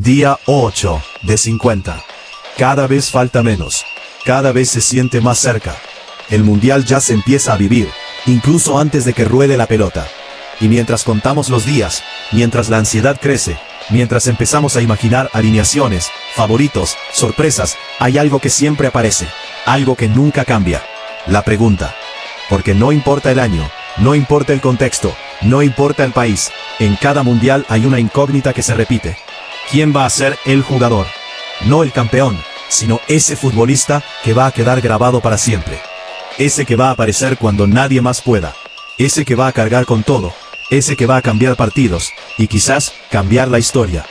Día 8 de 50. Cada vez falta menos. Cada vez se siente más cerca. El mundial ya se empieza a vivir, incluso antes de que ruede la pelota. Y mientras contamos los días, mientras la ansiedad crece, mientras empezamos a imaginar alineaciones, favoritos, sorpresas, hay algo que siempre aparece, algo que nunca cambia. La pregunta. Porque no importa el año, no importa el contexto, no importa el país, en cada mundial hay una incógnita que se repite. ¿Quién va a ser el jugador? No el campeón, sino ese futbolista que va a quedar grabado para siempre. Ese que va a aparecer cuando nadie más pueda. Ese que va a cargar con todo. Ese que va a cambiar partidos, y quizás cambiar la historia.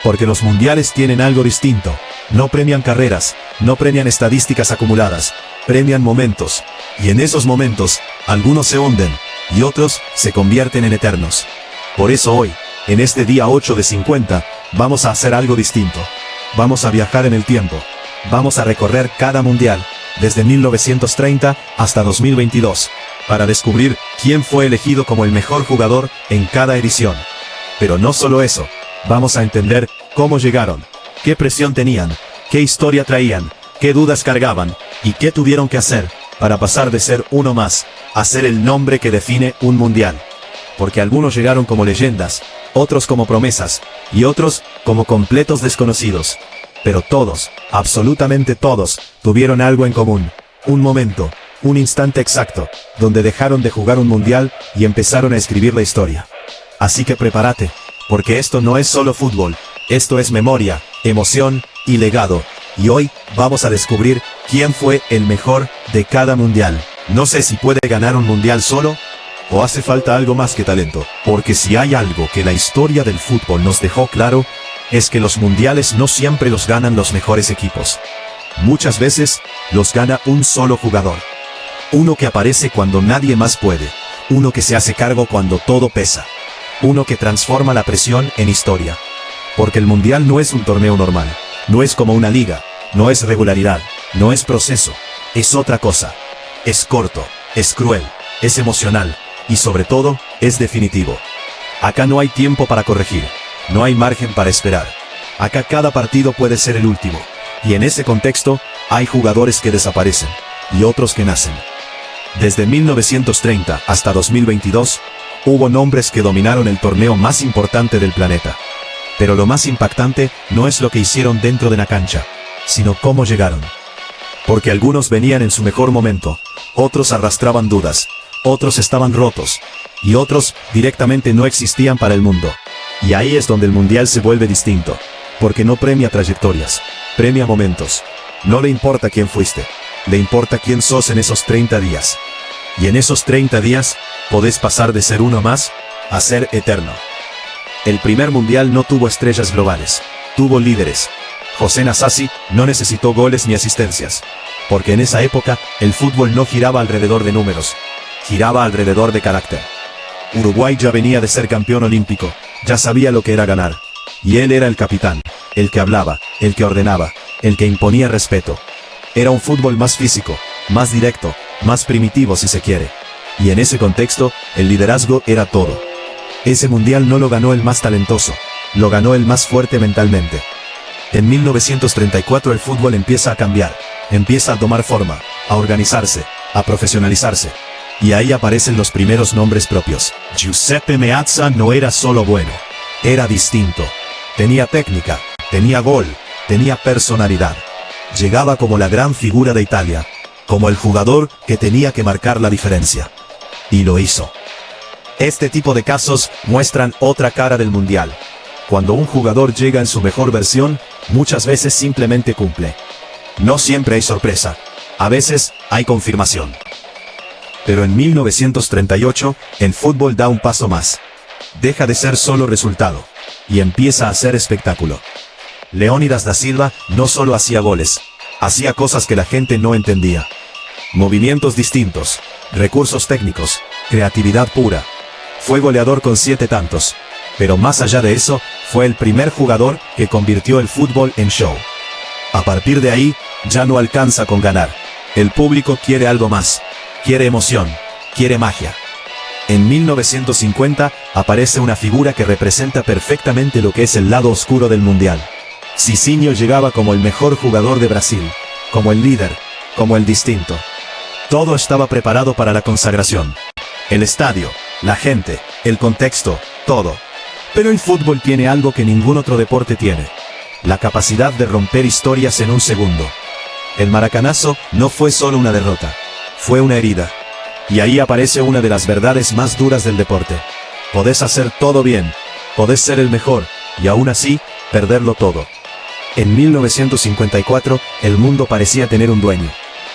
Porque los mundiales tienen algo distinto. No premian carreras, no premian estadísticas acumuladas, premian momentos. Y en esos momentos, algunos se hunden, y otros se convierten en eternos. Por eso hoy, en este día 8 de 50, vamos a hacer algo distinto. Vamos a viajar en el tiempo. Vamos a recorrer cada mundial, desde 1930 hasta 2022, para descubrir quién fue elegido como el mejor jugador en cada edición. Pero no solo eso, vamos a entender cómo llegaron, qué presión tenían, qué historia traían, qué dudas cargaban, y qué tuvieron que hacer para pasar de ser uno más, a ser el nombre que define un mundial. Porque algunos llegaron como leyendas, otros como promesas, y otros como completos desconocidos. Pero todos, absolutamente todos, tuvieron algo en común. Un momento, un instante exacto, donde dejaron de jugar un mundial y empezaron a escribir la historia. Así que prepárate, porque esto no es solo fútbol, esto es memoria, emoción y legado. Y hoy vamos a descubrir quién fue el mejor de cada mundial. No sé si puede ganar un mundial solo, o hace falta algo más que talento, porque si hay algo que la historia del fútbol nos dejó claro, es que los mundiales no siempre los ganan los mejores equipos. Muchas veces, los gana un solo jugador. Uno que aparece cuando nadie más puede, uno que se hace cargo cuando todo pesa, uno que transforma la presión en historia. Porque el mundial no es un torneo normal, no es como una liga, no es regularidad, no es proceso, es otra cosa. Es corto, es cruel, es emocional. Y sobre todo, es definitivo. Acá no hay tiempo para corregir, no hay margen para esperar. Acá cada partido puede ser el último. Y en ese contexto, hay jugadores que desaparecen, y otros que nacen. Desde 1930 hasta 2022, hubo nombres que dominaron el torneo más importante del planeta. Pero lo más impactante no es lo que hicieron dentro de la cancha, sino cómo llegaron. Porque algunos venían en su mejor momento, otros arrastraban dudas, otros estaban rotos, y otros directamente no existían para el mundo. Y ahí es donde el mundial se vuelve distinto, porque no premia trayectorias, premia momentos. No le importa quién fuiste, le importa quién sos en esos 30 días. Y en esos 30 días, podés pasar de ser uno más, a ser eterno. El primer mundial no tuvo estrellas globales, tuvo líderes. José Nasasi no necesitó goles ni asistencias, porque en esa época, el fútbol no giraba alrededor de números, giraba alrededor de carácter. Uruguay ya venía de ser campeón olímpico, ya sabía lo que era ganar. Y él era el capitán, el que hablaba, el que ordenaba, el que imponía respeto. Era un fútbol más físico, más directo, más primitivo si se quiere. Y en ese contexto, el liderazgo era todo. Ese mundial no lo ganó el más talentoso, lo ganó el más fuerte mentalmente. En 1934 el fútbol empieza a cambiar, empieza a tomar forma, a organizarse, a profesionalizarse. Y ahí aparecen los primeros nombres propios. Giuseppe Meazza no era solo bueno, era distinto. Tenía técnica, tenía gol, tenía personalidad. Llegaba como la gran figura de Italia, como el jugador que tenía que marcar la diferencia. Y lo hizo. Este tipo de casos muestran otra cara del mundial. Cuando un jugador llega en su mejor versión, muchas veces simplemente cumple. No siempre hay sorpresa, a veces hay confirmación. Pero en 1938, el fútbol da un paso más. Deja de ser solo resultado, y empieza a ser espectáculo. Leónidas da Silva no solo hacía goles, hacía cosas que la gente no entendía. Movimientos distintos, recursos técnicos, creatividad pura. Fue goleador con 7 tantos. Pero más allá de eso, fue el primer jugador que convirtió el fútbol en show. A partir de ahí, ya no alcanza con ganar. El público quiere algo más. Quiere emoción, quiere magia. En 1950 aparece una figura que representa perfectamente lo que es el lado oscuro del mundial. Cicinho llegaba como el mejor jugador de Brasil, como el líder, como el distinto. Todo estaba preparado para la consagración. El estadio, la gente, el contexto, todo. Pero el fútbol tiene algo que ningún otro deporte tiene: la capacidad de romper historias en un segundo. El maracanazo no fue solo una derrota, fue una herida. Y ahí aparece una de las verdades más duras del deporte. Podés hacer todo bien, podés ser el mejor, y aún así, perderlo todo. En 1954, el mundo parecía tener un dueño.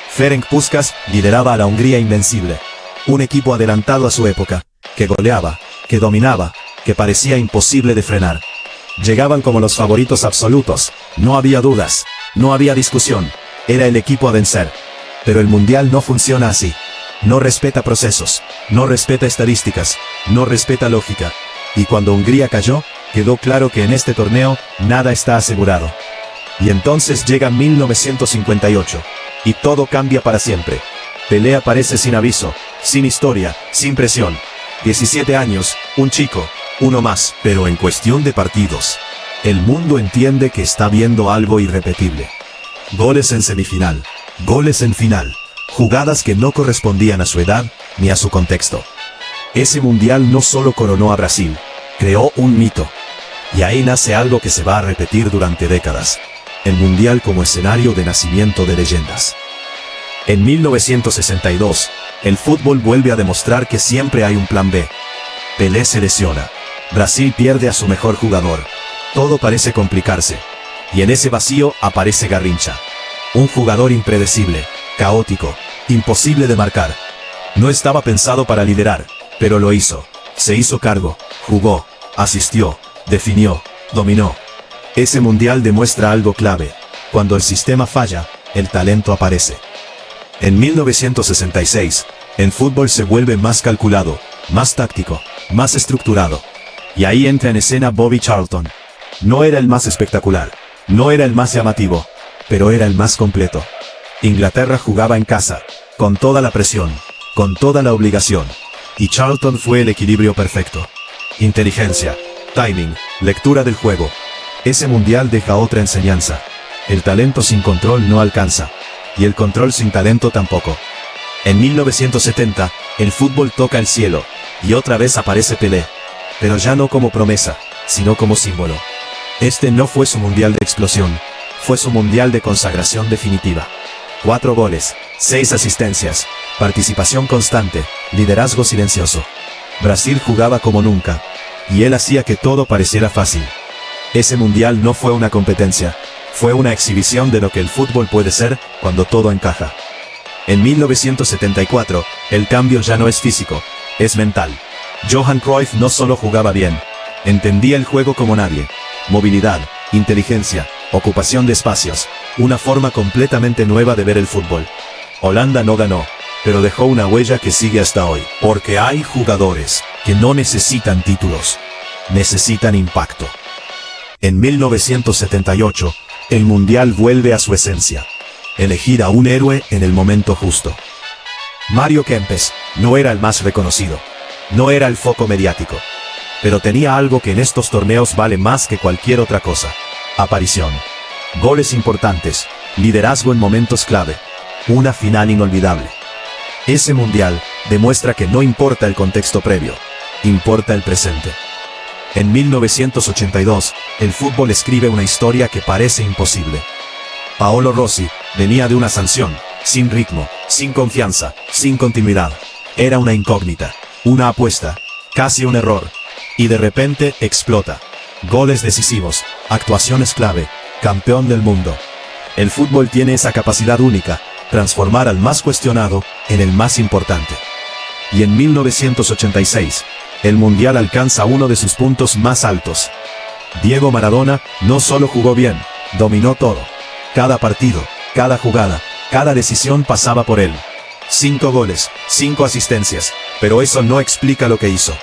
Ferenc Puskás lideraba a la Hungría invencible. Un equipo adelantado a su época, que goleaba, que dominaba, que parecía imposible de frenar. Llegaban como los favoritos absolutos, no había dudas, no había discusión, era el equipo a vencer. Pero el mundial no funciona así. No respeta procesos, no respeta estadísticas, no respeta lógica. Y cuando Hungría cayó, quedó claro que en este torneo, nada está asegurado. Y entonces llega 1958, y todo cambia para siempre. Pelé aparece sin aviso, sin historia, sin presión. 17 años, un chico, uno más, pero en cuestión de partidos. El mundo entiende que está viendo algo irrepetible. Goles en semifinal, goles en final, jugadas que no correspondían a su edad, ni a su contexto. Ese mundial no solo coronó a Brasil, creó un mito. Y ahí nace algo que se va a repetir durante décadas. El mundial como escenario de nacimiento de leyendas. En 1962, el fútbol vuelve a demostrar que siempre hay un plan B. Pelé se lesiona. Brasil pierde a su mejor jugador. Todo parece complicarse. Y en ese vacío aparece Garrincha. Un jugador impredecible, caótico, imposible de marcar. No estaba pensado para liderar, pero lo hizo. Se hizo cargo, jugó, asistió, definió, dominó. Ese mundial demuestra algo clave: cuando el sistema falla, el talento aparece. En 1966, el fútbol se vuelve más calculado, más táctico, más estructurado. Y ahí entra en escena Bobby Charlton. No era el más espectacular, no era el más llamativo, pero era el más completo. Inglaterra jugaba en casa, con toda la presión, con toda la obligación. Y Charlton fue el equilibrio perfecto. Inteligencia, timing, lectura del juego. Ese mundial deja otra enseñanza: el talento sin control no alcanza, y el control sin talento tampoco. En 1970, el fútbol toca el cielo, y otra vez aparece Pelé, pero ya no como promesa, sino como símbolo. Este no fue su mundial de explosión, fue su mundial de consagración definitiva. 4 goles, 6 asistencias, participación constante, liderazgo silencioso. Brasil jugaba como nunca, y él hacía que todo pareciera fácil. Ese mundial no fue una competencia, fue una exhibición de lo que el fútbol puede ser cuando todo encaja. En 1974, el cambio ya no es físico, es mental. Johan Cruyff no solo jugaba bien, entendía el juego como nadie. Movilidad, inteligencia, ocupación de espacios, una forma completamente nueva de ver el fútbol. Holanda no ganó, pero dejó una huella que sigue hasta hoy. Porque hay jugadores que no necesitan títulos, necesitan impacto. En 1978, el mundial vuelve a su esencia: elegir a un héroe en el momento justo. Mario Kempes no era el más reconocido, no era el foco mediático, pero tenía algo que en estos torneos vale más que cualquier otra cosa: aparición, goles importantes, liderazgo en momentos clave, una final inolvidable. Ese mundial demuestra que no importa el contexto previo, importa el presente. En 1982, el fútbol escribe una historia que parece imposible. Paolo Rossi venía de una sanción, sin ritmo, sin confianza, sin continuidad. Era una incógnita, una apuesta, casi un error. Y de repente explota. Goles decisivos, actuaciones clave, campeón del mundo. El fútbol tiene esa capacidad única: transformar al más cuestionado en el más importante. Y en 1986, el mundial alcanza uno de sus puntos más altos. Diego Maradona no solo jugó bien, dominó todo. Cada partido, cada jugada, cada decisión pasaba por él. 5 goles, 5 asistencias, pero eso no explica lo que hizo.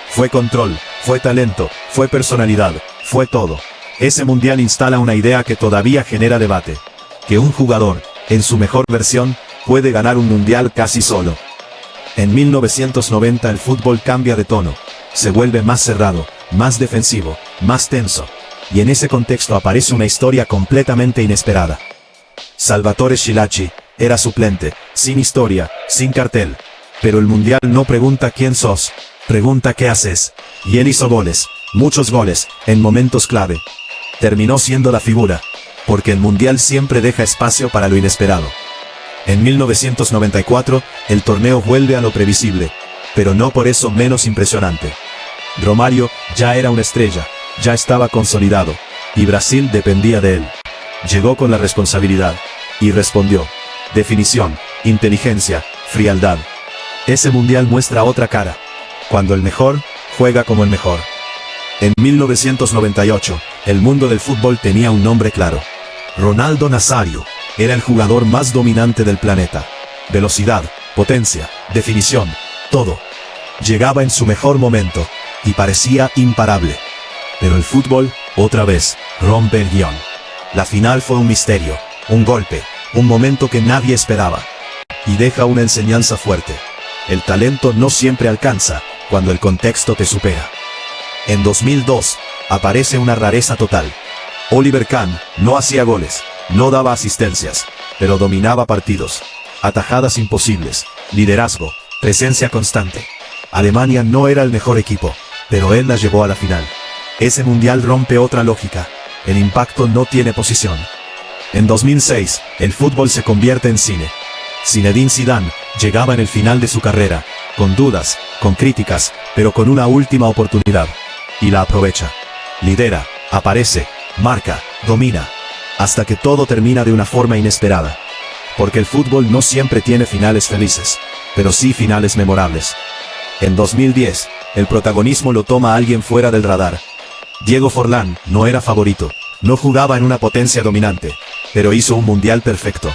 Fue control, fue talento, fue personalidad, fue todo. Ese mundial instala una idea que todavía genera debate: que un jugador, en su mejor versión, puede ganar un mundial casi solo. En 1990 el fútbol cambia de tono, se vuelve más cerrado, más defensivo, más tenso. y en ese contexto aparece una historia completamente inesperada. Salvatore Schillaci era suplente, sin historia, sin cartel. Pero el mundial no pregunta quién sos, pregunta qué haces. Y él hizo goles, muchos goles, en momentos clave. Terminó siendo la figura, porque el mundial siempre deja espacio para lo inesperado. En 1994, el torneo vuelve a lo previsible, pero no por eso menos impresionante. Romário ya era una estrella, ya estaba consolidado, y Brasil dependía de él. Llegó con la responsabilidad, y respondió. Definición, inteligencia, frialdad. Ese mundial muestra otra cara, cuando el mejor, juega como el mejor. En 1998, el mundo del fútbol tenía un nombre claro. Ronaldo Nazário era el jugador más dominante del planeta. Velocidad, potencia, definición, todo. Llegaba en su mejor momento, y parecía imparable. Pero el fútbol, otra vez, rompe el guión. La final fue un misterio, un golpe, un momento que nadie esperaba. Y deja una enseñanza fuerte. El talento no siempre alcanza, cuando el contexto te supera. En 2002, aparece una rareza total. Oliver Kahn no hacía goles, no daba asistencias, pero dominaba partidos. Atajadas imposibles, liderazgo, presencia constante. Alemania no era el mejor equipo, pero él la llevó a la final. Ese mundial rompe otra lógica. El impacto no tiene posición. En 2006, el fútbol se convierte en cine. Zinedine Zidane llegaba en el final de su carrera, con dudas, con críticas, pero con una última oportunidad. Y la aprovecha. Lidera, aparece, marca, domina. Hasta que todo termina de una forma inesperada. Porque el fútbol no siempre tiene finales felices, pero sí finales memorables. En 2010, el protagonismo lo toma alguien fuera del radar. Diego Forlán no era favorito, no jugaba en una potencia dominante, pero hizo un mundial perfecto.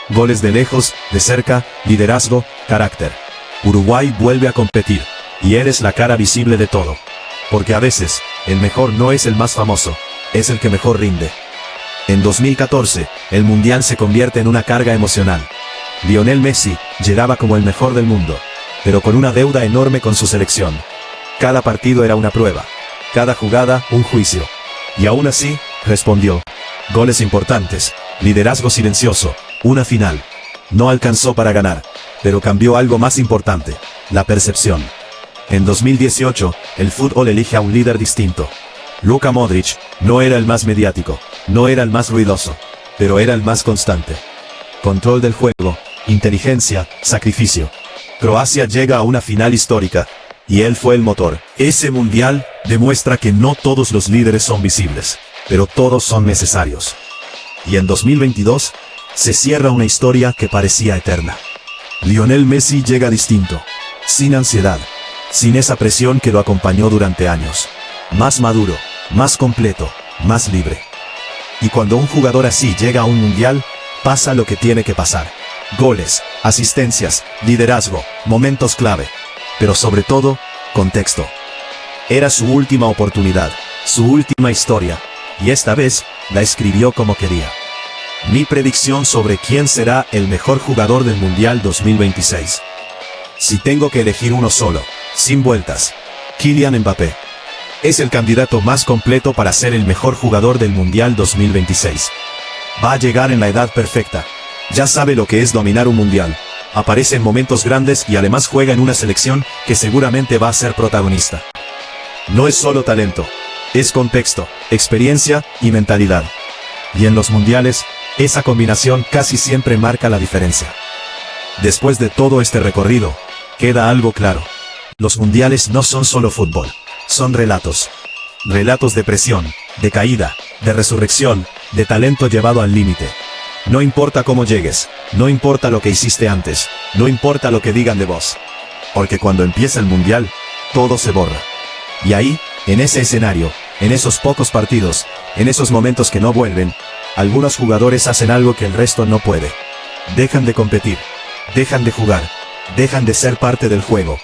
Goles de lejos, de cerca, liderazgo, carácter. Uruguay vuelve a competir, y él es la cara visible de todo. Porque a veces, el mejor no es el más famoso, es el que mejor rinde. En 2014, el mundial se convierte en una carga emocional. Lionel Messi llegaba como el mejor del mundo, pero con una deuda enorme con su selección. Cada partido era una prueba, cada jugada un juicio. Y aún así, respondió. Goles importantes, liderazgo silencioso, una final. No alcanzó para ganar, pero cambió algo más importante, la percepción. En 2018, el fútbol elige a un líder distinto. Luka Modric no era el más mediático, no era el más ruidoso, pero era el más constante. Control del juego, inteligencia, sacrificio. Croacia llega a una final histórica, y él fue el motor. Ese mundial demuestra que no todos los líderes son visibles, pero todos son necesarios. Y en 2022, se cierra una historia que parecía eterna. Lionel Messi llega distinto, sin ansiedad, sin esa presión que lo acompañó durante años. Más maduro, más completo, más libre. Y cuando un jugador así llega a un mundial, pasa lo que tiene que pasar. Goles, asistencias, liderazgo, momentos clave. Pero sobre todo, contexto. Era su última oportunidad, su última historia, y esta vez, la escribió como quería. Mi predicción sobre quién será el mejor jugador del Mundial 2026. Si tengo que elegir uno solo, sin vueltas, Kylian Mbappé. Es el candidato más completo para ser el mejor jugador del Mundial 2026. Va a llegar en la edad perfecta. Ya sabe lo que es dominar un mundial. Aparece en momentos grandes y además juega en una selección que seguramente va a ser protagonista. No es solo talento, es contexto, experiencia y mentalidad. Y en los mundiales, esa combinación casi siempre marca la diferencia. Después de todo este recorrido, queda algo claro. Los mundiales no son solo fútbol, son relatos. Relatos de presión, de caída, de resurrección, de talento llevado al límite. No importa cómo llegues, no importa lo que hiciste antes, no importa lo que digan de vos. Porque cuando empieza el mundial, todo se borra. Y ahí, en ese escenario, en esos pocos partidos, en esos momentos que no vuelven, algunos jugadores hacen algo que el resto no puede. Dejan de competir, dejan de jugar, dejan de ser parte del juego,